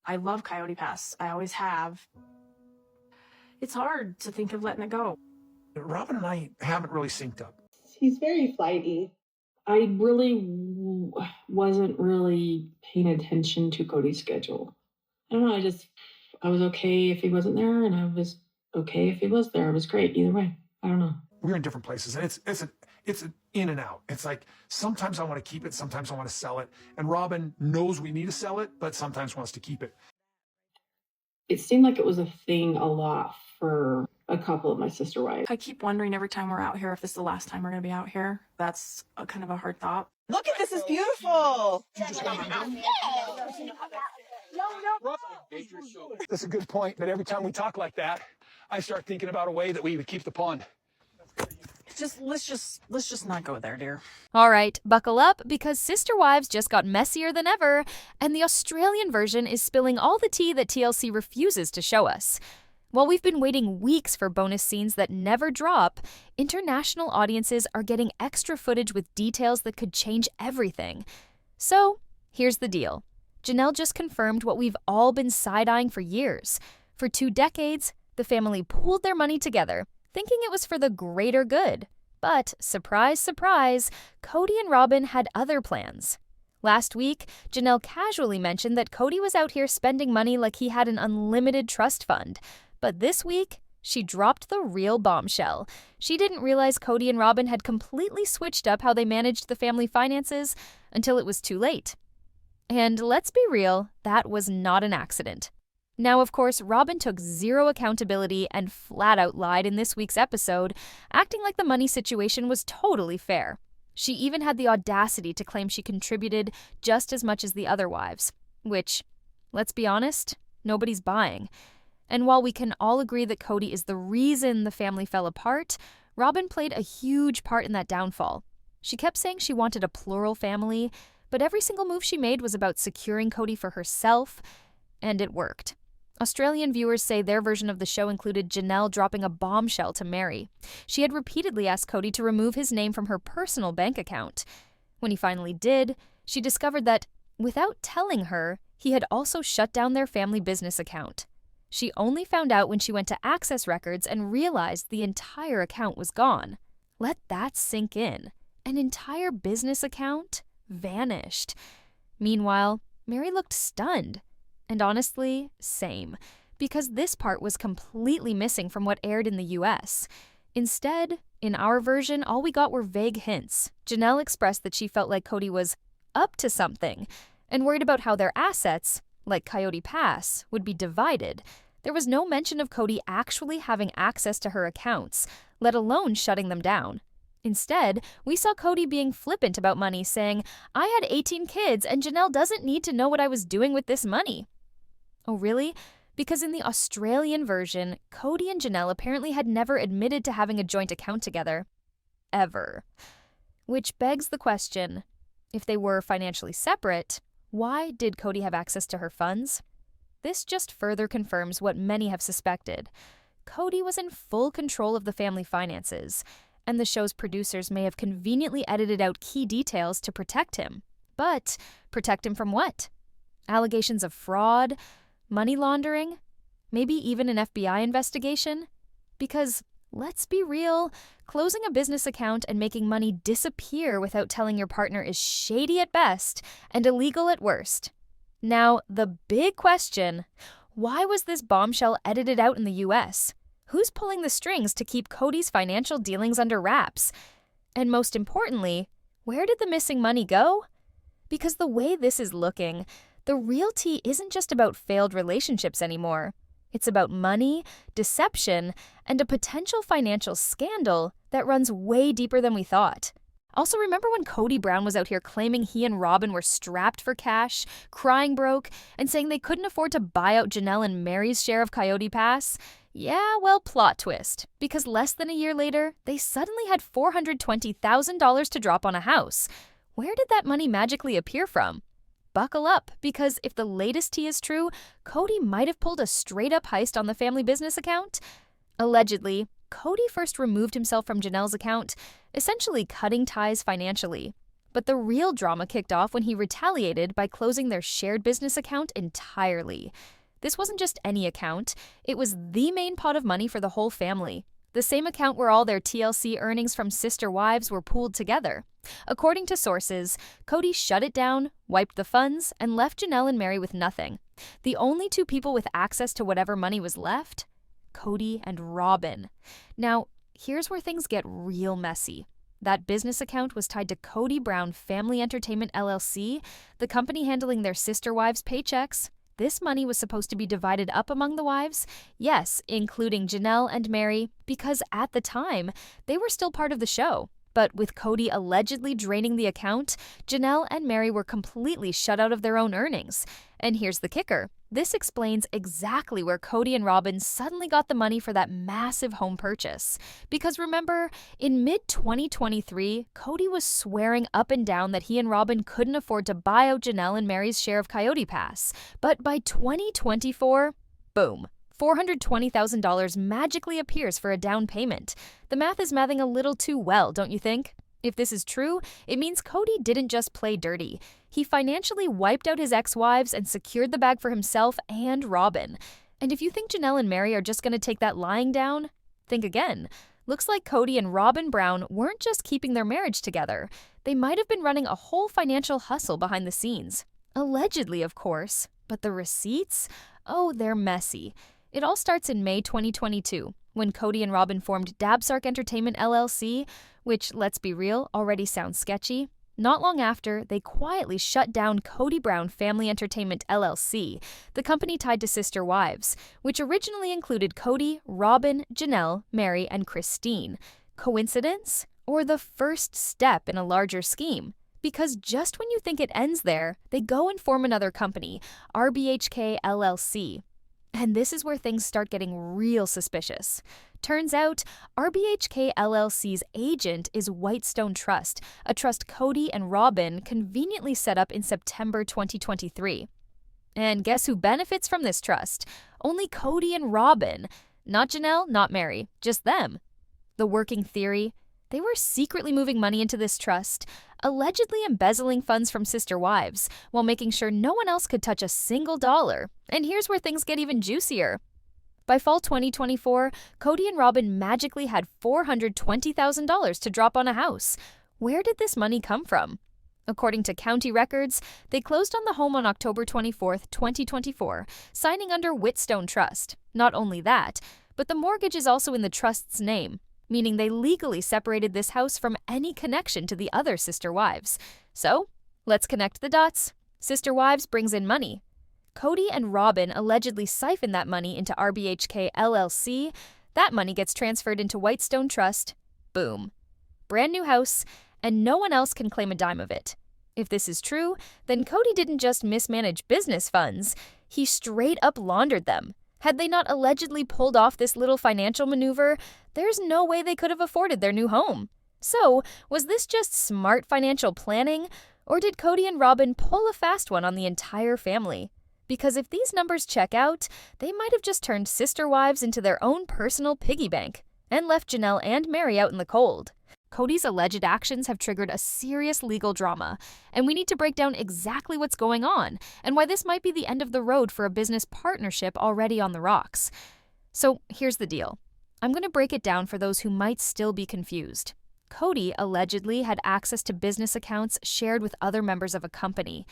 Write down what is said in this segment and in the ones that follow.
I love Coyote Pass. I always have. It's hard to think of letting it go. Robyn and I haven't really synced up. He's very flighty. I really wasn't really paying attention to Kody's schedule. I don't know, I was okay if he wasn't there, and I was okay if he was there. It was great either way. I don't know. We're in different places, and it's an in and out. It's like sometimes I want to keep it, sometimes I want to sell it. And Robyn knows we need to sell it, but sometimes wants to keep it. It seemed like it was a thing a lot for a couple of my sister wives. I keep wondering every time we're out here if this is the last time we're going to be out here. That's kind of a hard thought. Look at this, is beautiful. That's a good point, but every time we talk like that, I start thinking about a way that we would keep the pond. Let's just not go there, dear. All right, buckle up, because Sister Wives just got messier than ever, and the Australian version is spilling all the tea that TLC refuses to show us. While we've been waiting weeks for bonus scenes that never drop, international audiences are getting extra footage with details that could change everything. So, here's the deal. Janelle just confirmed what we've all been side-eyeing for years. For 2 decades, the family pooled their money together, thinking it was for the greater good. But, surprise, surprise, Kody and Robyn had other plans. Last week, Janelle casually mentioned that Kody was out here spending money like he had an unlimited trust fund. But this week, she dropped the real bombshell. She didn't realize Kody and Robyn had completely switched up how they managed the family finances until it was too late. And let's be real, that was not an accident. Now, of course, Robyn took zero accountability and flat out lied in this week's episode, acting like the money situation was totally fair. She even had the audacity to claim she contributed just as much as the other wives, which, let's be honest, nobody's buying. And while we can all agree that Kody is the reason the family fell apart, Robyn played a huge part in that downfall. She kept saying she wanted a plural family, but every single move she made was about securing Kody for herself, and it worked. Australian viewers say their version of the show included Janelle dropping a bombshell to Meri. She had repeatedly asked Kody to remove his name from her personal bank account. When he finally did, she discovered that, without telling her, he had also shut down their family business account. She only found out when she went to access records and realized the entire account was gone. Let that sink in. An entire business account vanished. Meanwhile, Meri looked stunned. And honestly, same, because this part was completely missing from what aired in the US. Instead, in our version, all we got were vague hints. Janelle expressed that she felt like Kody was up to something and worried about how their assets, like Coyote Pass, would be divided. There was no mention of Kody actually having access to her accounts, let alone shutting them down. Instead, we saw Kody being flippant about money, saying, "I had 18 kids and Janelle doesn't need to know what I was doing with this money." Oh, really? Because in the Australian version, Kody and Janelle apparently had never admitted to having a joint account together. Ever. Which begs the question, if they were financially separate, why did Kody have access to her funds? This just further confirms what many have suspected. Kody was in full control of the family finances, and the show's producers may have conveniently edited out key details to protect him. But protect him from what? Allegations of fraud? Money laundering? Maybe even an FBI investigation? Because, let's be real, closing a business account and making money disappear without telling your partner is shady at best and illegal at worst. Now, the big question, why was this bombshell edited out in the US? Who's pulling the strings to keep Kody's financial dealings under wraps? And most importantly, where did the missing money go? Because the way this is looking, the real tea isn't just about failed relationships anymore. It's about money, deception, and a potential financial scandal that runs way deeper than we thought. Also, remember when Kody Brown was out here claiming he and Robyn were strapped for cash, crying broke, and saying they couldn't afford to buy out Janelle and Meri's share of Coyote Pass? Yeah, well, plot twist. Because less than a year later, they suddenly had $420,000 to drop on a house. Where did that money magically appear from? Buckle up, because if the latest tea is true, Kody might have pulled a straight-up heist on the family business account. Allegedly, Kody first removed himself from Janelle's account, essentially cutting ties financially. But the real drama kicked off when he retaliated by closing their shared business account entirely. This wasn't just any account, it was the main pot of money for the whole family. The same account where all their TLC earnings from sister wives were pooled together. According to sources, Kody shut it down, wiped the funds, and left Janelle and Meri with nothing. The only two people with access to whatever money was left? Kody and Robyn. Now, here's where things get real messy. That business account was tied to Kody Brown Family Entertainment LLC, the company handling their sister wives' paychecks. This money was supposed to be divided up among the wives, yes, including Janelle and Meri, because at the time, they were still part of the show. But with Kody allegedly draining the account, Janelle and Meri were completely shut out of their own earnings. And here's the kicker. This explains exactly where Kody and Robyn suddenly got the money for that massive home purchase. Because remember, in mid-2023, Kody was swearing up and down that he and Robyn couldn't afford to buy out Janelle and Meri's share of Coyote Pass. But by 2024, boom. $420,000 magically appears for a down payment. The math is mathing a little too well, don't you think? If this is true, it means Kody didn't just play dirty. He financially wiped out his ex-wives and secured the bag for himself and Robyn. And if you think Janelle and Meri are just going to take that lying down, think again. Looks like Kody and Robyn Brown weren't just keeping their marriage together. They might have been running a whole financial hustle behind the scenes. Allegedly, of course. But the receipts? Oh, they're messy. It all starts in May 2022, when Kody and Robyn formed Dabsark Entertainment LLC, which, let's be real, already sounds sketchy. Not long after, they quietly shut down Kody Brown Family Entertainment LLC, the company tied to sister wives, which originally included Kody, Robyn, Janelle, Meri, and Christine. Coincidence? Or the first step in a larger scheme? Because just when you think it ends there, they go and form another company, RBHK LLC. And this is where things start getting real suspicious. Turns out, RBHK LLC's agent is Whitestone Trust, a trust Kody and Robyn conveniently set up in September 2023. And guess who benefits from this trust? Only Kody and Robyn. Not Janelle, not Meri, just them. The working theory? They were secretly moving money into this trust, allegedly embezzling funds from sister wives, while making sure no one else could touch a single dollar. And here's where things get even juicier. By fall 2024, Kody and Robyn magically had $420,000 to drop on a house. Where did this money come from? According to county records, they closed on the home on October 24, 2024, signing under Whitestone Trust. Not only that, but the mortgage is also in the trust's name, meaning they legally separated this house from any connection to the other sister wives. So, let's connect the dots. Sister wives brings in money. Kody and Robyn allegedly siphon that money into RBHK LLC. That money gets transferred into Whitestone Trust. Boom. Brand new house, and no one else can claim a dime of it. If this is true, then Kody didn't just mismanage business funds, he straight up laundered them. Had they not allegedly pulled off this little financial maneuver, there's no way they could have afforded their new home. So, was this just smart financial planning, or did Kody and Robyn pull a fast one on the entire family? Because if these numbers check out, they might have just turned sister wives into their own personal piggy bank and left Janelle and Meri out in the cold. Kody's alleged actions have triggered a serious legal drama, and we need to break down exactly what's going on and why this might be the end of the road for a business partnership already on the rocks. So here's the deal. I'm going to break it down for those who might still be confused. Kody allegedly had access to business accounts shared with other members of a company.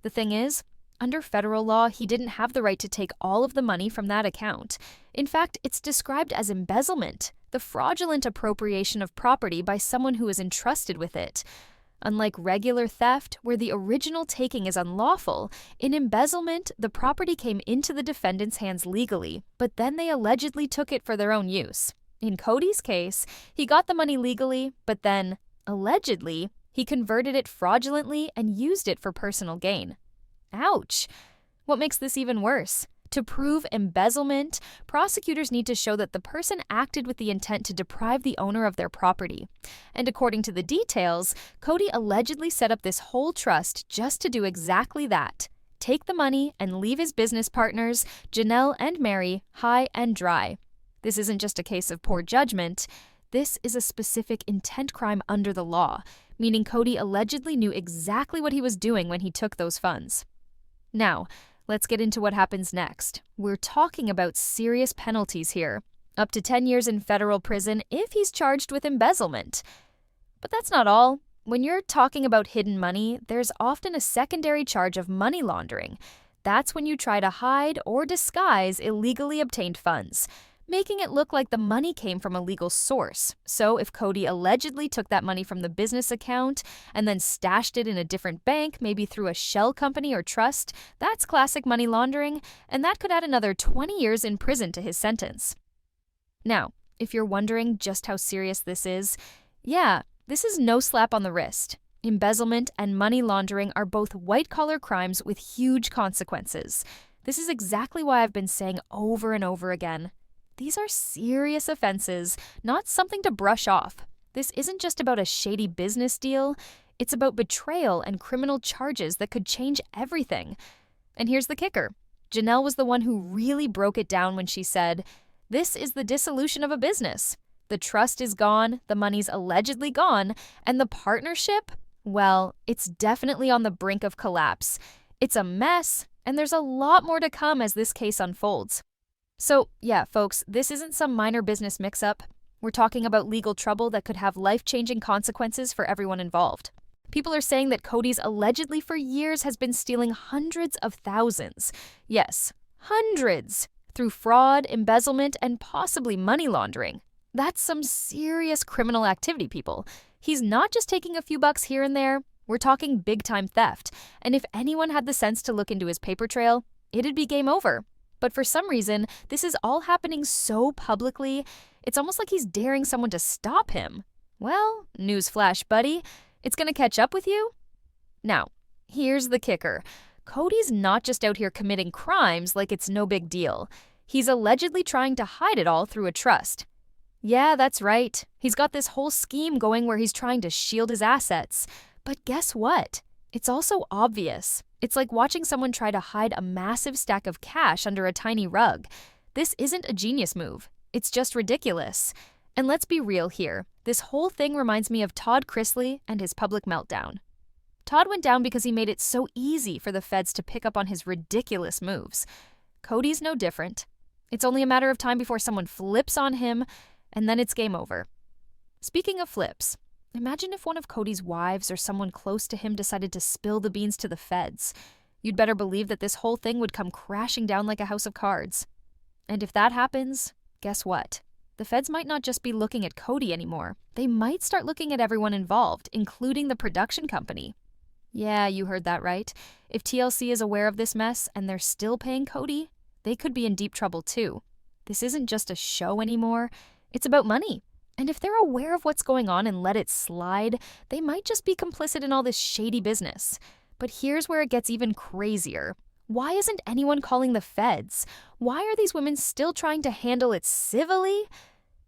The thing is, under federal law, he didn't have the right to take all of the money from that account. In fact, it's described as embezzlement, the fraudulent appropriation of property by someone who is entrusted with it. Unlike regular theft, where the original taking is unlawful, in embezzlement, the property came into the defendant's hands legally, but then they allegedly took it for their own use. In Kody's case, he got the money legally, but then, allegedly, he converted it fraudulently and used it for personal gain. Ouch! What makes this even worse? To prove embezzlement, prosecutors need to show that the person acted with the intent to deprive the owner of their property. And according to the details, Kody allegedly set up this whole trust just to do exactly that. Take the money and leave his business partners, Janelle and Meri, high and dry. This isn't just a case of poor judgment. This is a specific intent crime under the law, meaning Kody allegedly knew exactly what he was doing when he took those funds. Now, let's get into what happens next. We're talking about serious penalties here. Up to 10 years in federal prison if he's charged with embezzlement. But that's not all. When you're talking about hidden money, there's often a secondary charge of money laundering. That's when you try to hide or disguise illegally obtained funds, making it look like the money came from a legal source. So if Kody allegedly took that money from the business account and then stashed it in a different bank, maybe through a shell company or trust, that's classic money laundering, and that could add another 20 years in prison to his sentence. Now, if you're wondering just how serious this is, yeah, this is no slap on the wrist. Embezzlement and money laundering are both white-collar crimes with huge consequences. This is exactly why I've been saying over and over again. These are serious offenses, not something to brush off. This isn't just about a shady business deal. It's about betrayal and criminal charges that could change everything. And here's the kicker. Janelle was the one who really broke it down when she said, "This is the dissolution of a business. The trust is gone, the money's allegedly gone, and the partnership, well, it's definitely on the brink of collapse. It's a mess, and there's a lot more to come as this case unfolds." So, yeah, folks, this isn't some minor business mix-up. We're talking about legal trouble that could have life-changing consequences for everyone involved. People are saying that Kody's allegedly for years has been stealing hundreds of thousands. Yes, hundreds. Through fraud, embezzlement, and possibly money laundering. That's some serious criminal activity, people. He's not just taking a few bucks here and there. We're talking big-time theft. And if anyone had the sense to look into his paper trail, it'd be game over. But for some reason, this is all happening so publicly, it's almost like he's daring someone to stop him. Well, newsflash, buddy, it's gonna catch up with you. Now, here's the kicker. Kody's not just out here committing crimes like it's no big deal. He's allegedly trying to hide it all through a trust. Yeah, that's right. He's got this whole scheme going where he's trying to shield his assets. But guess what? It's also obvious. It's like watching someone try to hide a massive stack of cash under a tiny rug. This isn't a genius move. It's just ridiculous. And let's be real here. This whole thing reminds me of Todd Chrisley and his public meltdown. Todd went down because he made it so easy for the feds to pick up on his ridiculous moves. Kody's no different. It's only a matter of time before someone flips on him, and then it's game over. Speaking of flips, imagine if one of Kody's wives or someone close to him decided to spill the beans to the feds. You'd better believe that this whole thing would come crashing down like a house of cards. And if that happens, guess what? The feds might not just be looking at Kody anymore. They might start looking at everyone involved, including the production company. Yeah, you heard that right. If TLC is aware of this mess and they're still paying Kody, they could be in deep trouble too. This isn't just a show anymore. It's about money. And if they're aware of what's going on and let it slide, they might just be complicit in all this shady business. But here's where it gets even crazier. Why isn't anyone calling the feds? Why are these women still trying to handle it civilly?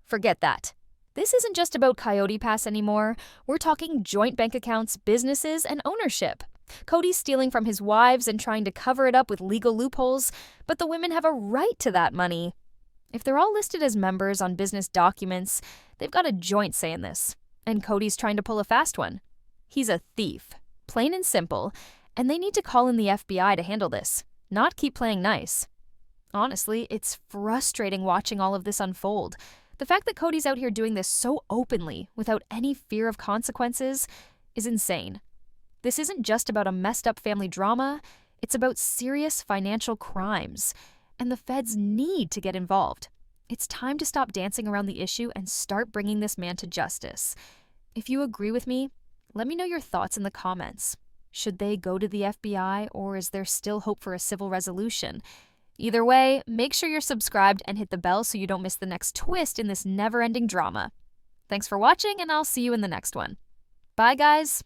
Forget that. This isn't just about Coyote Pass anymore. We're talking joint bank accounts, businesses, and ownership. Kody's stealing from his wives and trying to cover it up with legal loopholes, but the women have a right to that money. If they're all listed as members on business documents, they've got a joint say in this. And Kody's trying to pull a fast one. He's a thief, plain and simple, and they need to call in the FBI to handle this, not keep playing nice. Honestly, it's frustrating watching all of this unfold. The fact that Kody's out here doing this so openly, without any fear of consequences, is insane. This isn't just about a messed up family drama, it's about serious financial crimes. And the feds need to get involved. It's time to stop dancing around the issue and start bringing this man to justice. If you agree with me, let me know your thoughts in the comments. Should they go to the FBI, or is there still hope for a civil resolution? Either way, make sure you're subscribed and hit the bell so you don't miss the next twist in this never-ending drama. Thanks for watching, and I'll see you in the next one. Bye, guys!